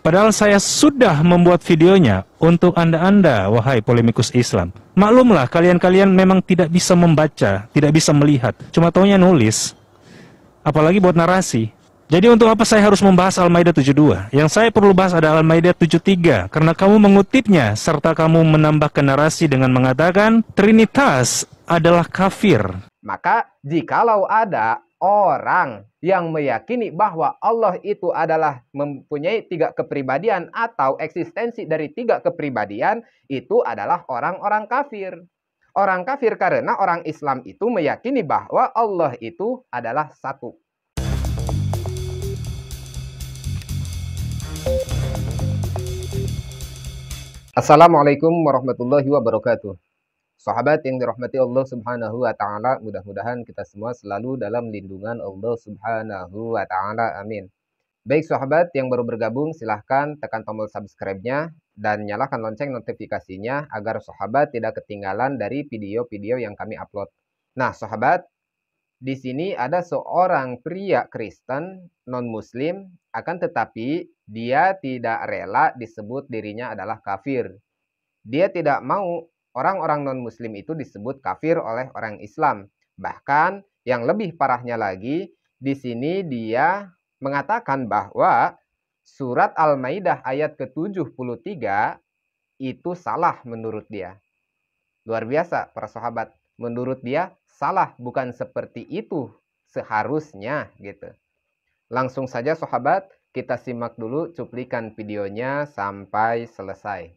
Padahal saya sudah membuat videonya untuk Anda-Anda, wahai polemikus Islam. Maklumlah, kalian-kalian memang tidak bisa membaca, tidak bisa melihat. Cuma taunya nulis, apalagi buat narasi. Jadi untuk apa saya harus membahas Al-Maidah 72? Yang saya perlu bahas adalah Al-Maidah 73, karena kamu mengutipnya, serta kamu menambahkan narasi dengan mengatakan, Trinitas adalah kafir. Maka jikalau ada orang yang meyakini bahwa Allah itu adalah mempunyai 3 kepribadian atau eksistensi dari 3 kepribadian, itu adalah orang-orang kafir. Orang kafir karena orang Islam itu meyakini bahwa Allah itu adalah satu. Assalamualaikum warahmatullahi wabarakatuh. Sahabat yang dirahmati Allah Subhanahu wa taala, mudah-mudahan kita semua selalu dalam lindungan Allah Subhanahu wa taala. Amin. Baik sahabat yang baru bergabung, silahkan tekan tombol subscribe-nya dan nyalakan lonceng notifikasinya agar sahabat tidak ketinggalan dari video-video yang kami upload. Nah, sahabat, di sini ada seorang pria Kristen non-Muslim, akan tetapi dia tidak rela disebut dirinya adalah kafir. Dia tidak mau orang-orang non-Muslim itu disebut kafir oleh orang Islam. Bahkan yang lebih parahnya lagi, di sini dia mengatakan bahwa surat Al-Maidah ayat ke-73 itu salah menurut dia. Luar biasa para sahabat. Menurut dia salah, bukan seperti itu seharusnya gitu. Langsung saja sahabat, kita simak dulu cuplikan videonya sampai selesai.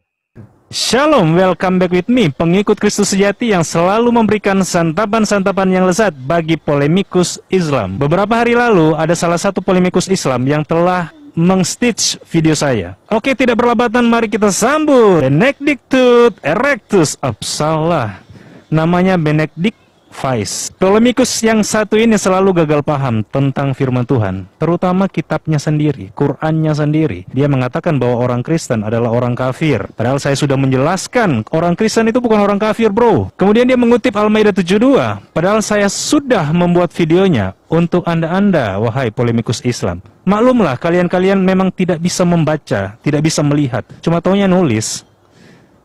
Shalom, welcome back with me, pengikut Kristus sejati yang selalu memberikan santapan-santapan yang lezat bagi polemikus Islam. Beberapa hari lalu ada salah satu polemikus Islam yang telah mengstitch video saya. Oke, tidak berlabatan, mari kita sambut Benedictus Erectus. Salah, namanya Benedict Vice. Polemikus yang satu ini selalu gagal paham tentang firman Tuhan, terutama kitabnya sendiri, Qurannya sendiri. Dia mengatakan bahwa orang Kristen adalah orang kafir, padahal saya sudah menjelaskan orang Kristen itu bukan orang kafir, bro. Kemudian dia mengutip Al-Maidah 72, padahal saya sudah membuat videonya untuk Anda-Anda, wahai polemikus Islam. Maklumlah, kalian-kalian memang tidak bisa membaca, tidak bisa melihat, cuma taunya nulis,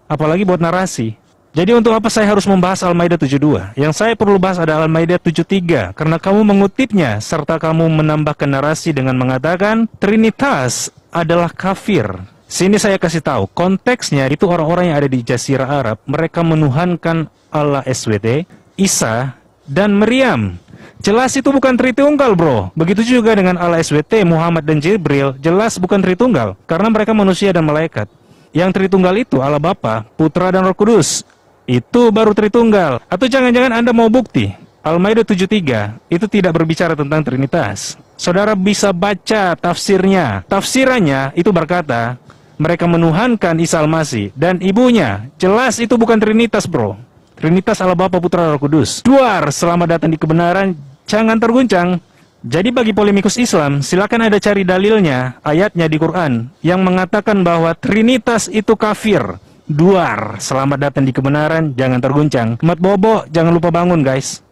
apalagi buat narasi. Jadi untuk apa saya harus membahas Al-Maidah 72? Yang saya perlu bahas adalah Al-Maidah 73, karena kamu mengutipnya, serta kamu menambahkan narasi dengan mengatakan, Trinitas adalah kafir. Sini saya kasih tahu, konteksnya itu orang-orang yang ada di Jazirah Arab, mereka menuhankan Allah SWT, Isa, dan Maryam. Jelas itu bukan Tritunggal, bro. Begitu juga dengan Allah SWT, Muhammad, dan Jibril, jelas bukan Tritunggal, karena mereka manusia dan malaikat. Yang Tritunggal itu Allah Bapa, Putra, dan Roh Kudus. Itu baru Tritunggal. Atau jangan-jangan Anda mau bukti Al-Maidah 73 itu tidak berbicara tentang Trinitas. Saudara bisa baca tafsirnya. Tafsirannya itu berkata mereka menuhankan Isa Al-Masih dan ibunya. Jelas itu bukan Trinitas, bro. Trinitas Allah Bapa, Putra, Roh Kudus. Duar, selamat datang di kebenaran, jangan terguncang. Jadi bagi polemikus Islam, silakan Anda cari dalilnya, ayatnya di Quran yang mengatakan bahwa Trinitas itu kafir. Duar, selamat datang di kebenaran, jangan terguncang. Mat bobo, jangan lupa bangun, guys.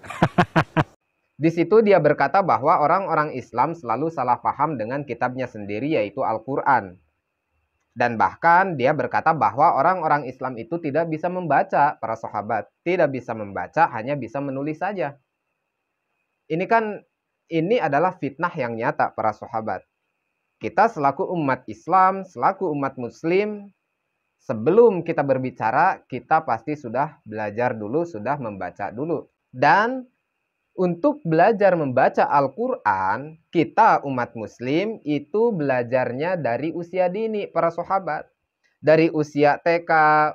Di situ dia berkata bahwa orang-orang Islam selalu salah paham dengan kitabnya sendiri, yaitu Al-Quran. Dan bahkan dia berkata bahwa orang-orang Islam itu tidak bisa membaca, para sahabat. Tidak bisa membaca, hanya bisa menulis saja. Ini adalah fitnah yang nyata, para sahabat. Kita selaku umat Islam, selaku umat Muslim, sebelum kita berbicara, kita pasti sudah belajar dulu, sudah membaca dulu. Dan untuk belajar membaca Al-Quran, kita umat Muslim itu belajarnya dari usia dini, para sahabat. Dari usia TK,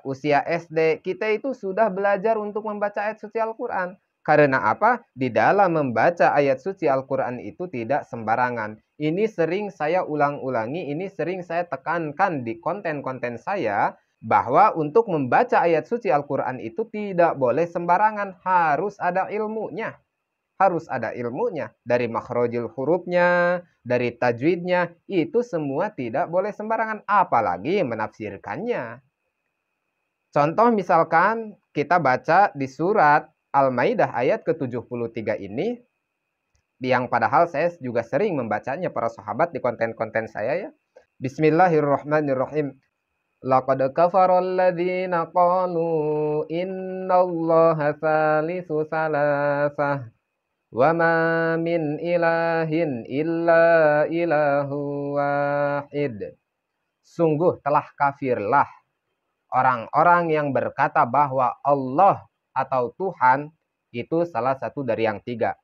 usia SD, kita itu sudah belajar untuk membaca ayat suci Al-Quran. Karena apa? Di dalam membaca ayat suci Al-Quran itu tidak sembarangan. Ini sering saya ulang-ulangi, ini sering saya tekankan di konten-konten saya, bahwa untuk membaca ayat suci Al-Quran itu tidak boleh sembarangan, harus ada ilmunya. Harus ada ilmunya, dari makhrajul hurufnya, dari tajwidnya, itu semua tidak boleh sembarangan, apalagi menafsirkannya. Contoh misalkan kita baca di surat Al-Maidah ayat ke-73 ini, yang padahal saya juga sering membacanya para sahabat di konten-konten saya ya. Bismillahirrahmanirrahim. Laqad kafara alladziina qalu innallaha tsalitsu tsalatsah wa ma min ilahin illa ilahu wahid. Sungguh telah kafirlah orang-orang yang berkata bahwa Allah atau Tuhan itu salah satu dari yang tiga.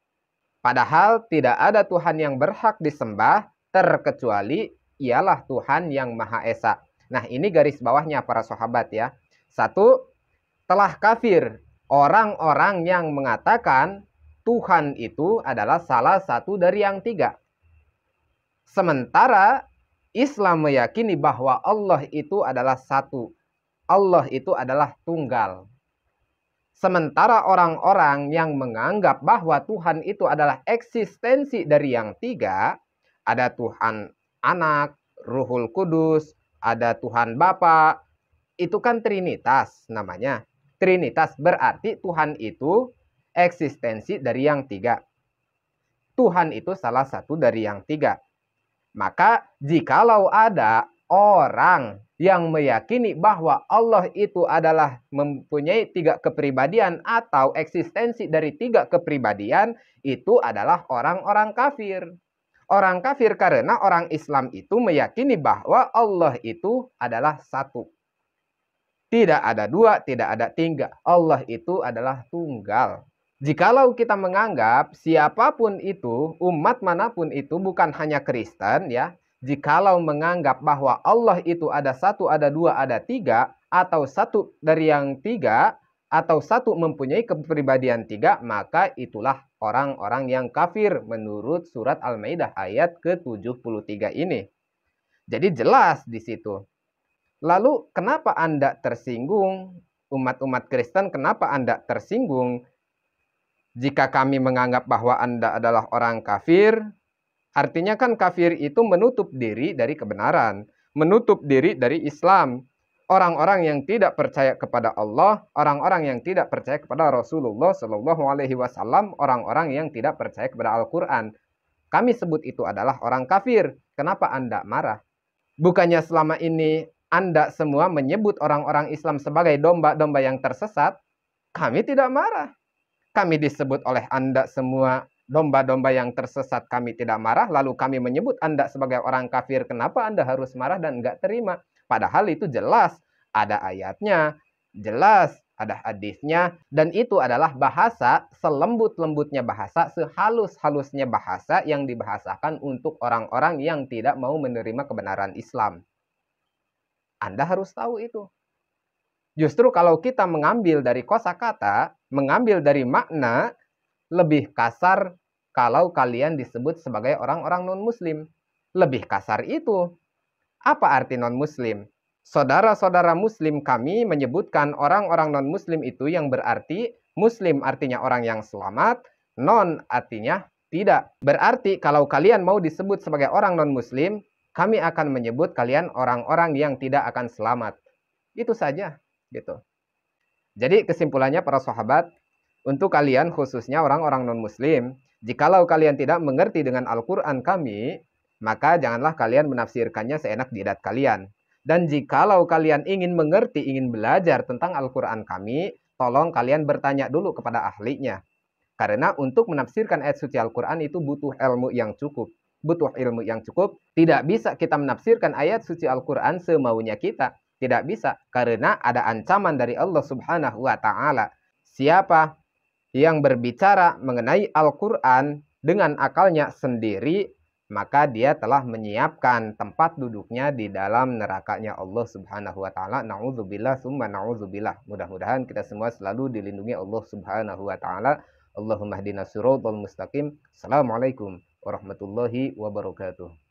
Padahal tidak ada Tuhan yang berhak disembah terkecuali ialah Tuhan yang Maha Esa. Nah, ini garis bawahnya para sahabat ya. Satu, telah kafir orang-orang yang mengatakan Tuhan itu adalah salah satu dari yang tiga. Sementara Islam meyakini bahwa Allah itu adalah satu. Allah itu adalah tunggal. Sementara orang-orang yang menganggap bahwa Tuhan itu adalah eksistensi dari yang tiga, ada Tuhan Anak, Ruhul Kudus, ada Tuhan Bapa, itu kan Trinitas namanya. Trinitas berarti Tuhan itu eksistensi dari yang tiga. Tuhan itu salah satu dari yang tiga. Maka jikalau ada orang yang meyakini bahwa Allah itu adalah mempunyai tiga kepribadian atau eksistensi dari tiga kepribadian, itu adalah orang-orang kafir. Orang kafir karena orang Islam itu meyakini bahwa Allah itu adalah satu. Tidak ada dua, tidak ada tiga. Allah itu adalah tunggal. Jikalau kita menganggap siapapun itu, umat manapun itu, bukan hanya Kristen ya, jikalau menganggap bahwa Allah itu ada satu, ada dua, ada tiga, atau satu dari yang tiga, atau satu mempunyai kepribadian tiga, maka itulah orang-orang yang kafir menurut surat Al-Maidah ayat ke-73 ini. Jadi jelas di situ. Lalu kenapa Anda tersinggung? Umat-umat Kristen, kenapa Anda tersinggung? Jika kami menganggap bahwa Anda adalah orang kafir, artinya kan kafir itu menutup diri dari kebenaran, menutup diri dari Islam. Orang-orang yang tidak percaya kepada Allah, orang-orang yang tidak percaya kepada Rasulullah Shallallahu Alaihi Wasallam, orang-orang yang tidak percaya kepada Al-Quran. Kami sebut itu adalah orang kafir. Kenapa Anda marah? Bukannya selama ini Anda semua menyebut orang-orang Islam sebagai domba-domba yang tersesat? Kami tidak marah. Kami disebut oleh Anda semua domba-domba yang tersesat, kami tidak marah. Lalu kami menyebut Anda sebagai orang kafir. Kenapa Anda harus marah dan nggak terima? Padahal itu jelas, ada ayatnya, jelas ada hadisnya, dan itu adalah bahasa selembut-lembutnya bahasa, sehalus-halusnya bahasa yang dibahasakan untuk orang-orang yang tidak mau menerima kebenaran Islam. Anda harus tahu itu. Justru kalau kita mengambil dari kosakata, mengambil dari makna, lebih kasar kalau kalian disebut sebagai orang-orang non-muslim. Lebih kasar itu. Apa arti non-muslim? Saudara-saudara muslim kami menyebutkan orang-orang non-muslim itu yang berarti muslim artinya orang yang selamat, non artinya tidak. Berarti kalau kalian mau disebut sebagai orang non-muslim, kami akan menyebut kalian orang-orang yang tidak akan selamat. Itu saja, gitu. Jadi kesimpulannya para sahabat, untuk kalian khususnya orang-orang non-muslim, jikalau kalian tidak mengerti dengan Al-Quran kami, maka janganlah kalian menafsirkannya seenak jidat kalian. Dan jikalau kalian ingin mengerti, ingin belajar tentang Al-Quran kami, tolong kalian bertanya dulu kepada ahlinya. Karena untuk menafsirkan ayat suci Al-Quran itu butuh ilmu yang cukup. Butuh ilmu yang cukup. Tidak bisa kita menafsirkan ayat suci Al-Quran semaunya kita. Tidak bisa. Karena ada ancaman dari Allah Subhanahu wa Ta'ala. Siapa yang berbicara mengenai Al-Quran dengan akalnya sendiri, maka dia telah menyiapkan tempat duduknya di dalam nerakanya Allah Subhanahu wa Ta'ala. Na'udzubillah summa na'udzubillah. Mudah-mudahan kita semua selalu dilindungi Allah Subhanahu wa Ta'ala. Allahumma hdina siratal mustaqim. Assalamualaikum warahmatullahi wabarakatuh.